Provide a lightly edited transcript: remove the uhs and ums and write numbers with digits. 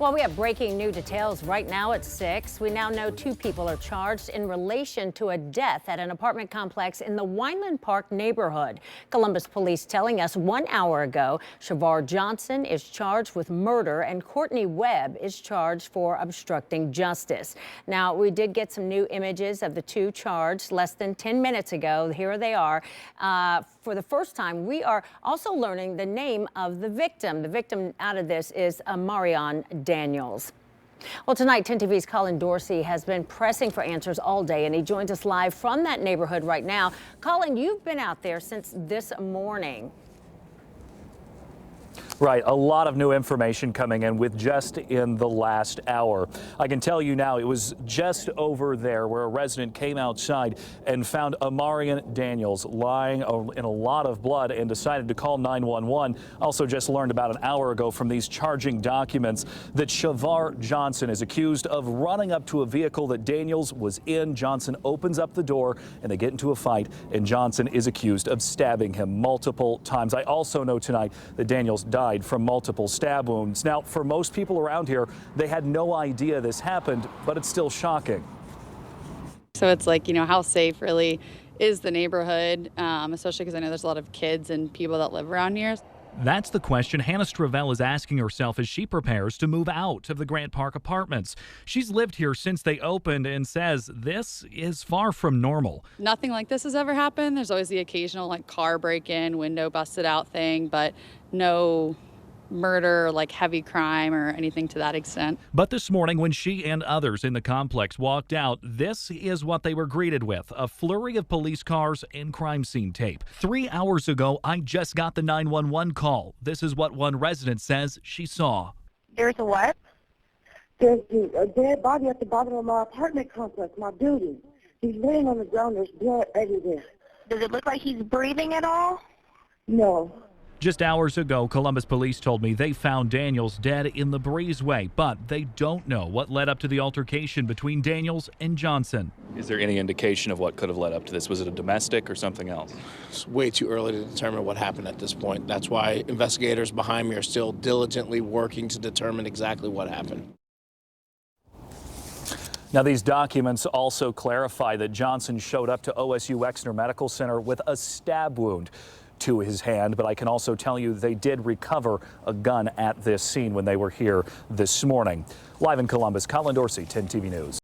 Well, we have breaking new details right now at 6. We now know 2 people are charged in relation to a death at an apartment complex in the Weinland Park neighborhood. Columbus police telling us 1 hour ago, Shavar Johnson is charged with murder and Courtney Webb is charged for obstructing justice. Now, we did get some new images of the 2 charged less than 10 minutes ago. Here they are. For the first time, we are also learning the name of the victim. The victim out of this is Marion Daniels. Well, tonight, 10 TV's Colin Dorsey has been pressing for answers all day, and he joins us live from that neighborhood right now. Colin, you've been out there since this morning. Right, a lot of new information coming in with just in the last hour. I can tell you now, it was just over there where a resident came outside and found Marion Daniels lying in a lot of blood and decided to call 911. Also just learned about an hour ago from these charging documents that Shavar Johnson is accused of running up to a vehicle that Daniels was in. Johnson opens up the door and they get into a fight, and Johnson is accused of stabbing him multiple times. I also know tonight that Daniels died from multiple stab wounds. Now, for most people around here, they had no idea this happened, but it's still shocking. So it's like, how safe really is the neighborhood, especially because I know there's a lot of kids and people that live around here. That's the question Hannah Stravell is asking herself as she prepares to move out of the Grant Park apartments. She's lived here since they opened and says this is far from normal. Nothing like this has ever happened. There's always the occasional car break-in, window busted out thing, but no murder, heavy crime or anything to that extent. But this morning when she and others in the complex walked out, this is what they were greeted with: a flurry of police cars and crime scene tape. 3 hours ago, I just got the 911 call. This is what one resident says she saw. There's a what? There's a dead body at the bottom of my apartment complex, my building. He's laying on the ground. There's blood everywhere. Does it look like he's breathing at all? No. Just hours ago, Columbus police told me they found Daniels dead in the breezeway, but they don't know what led up to the altercation between Daniels and Johnson. Is there any indication of what could have led up to this? Was it a domestic or something else? It's way too early to determine what happened at this point. That's why investigators behind me are still diligently working to determine exactly what happened. Now, these documents also clarify that Johnson showed up to OSU Exner Medical Center with a stab wound to his hand, but I can also tell you they did recover a gun at this scene when they were here this morning. Live in Columbus, Colin Dorsey, 10 TV News.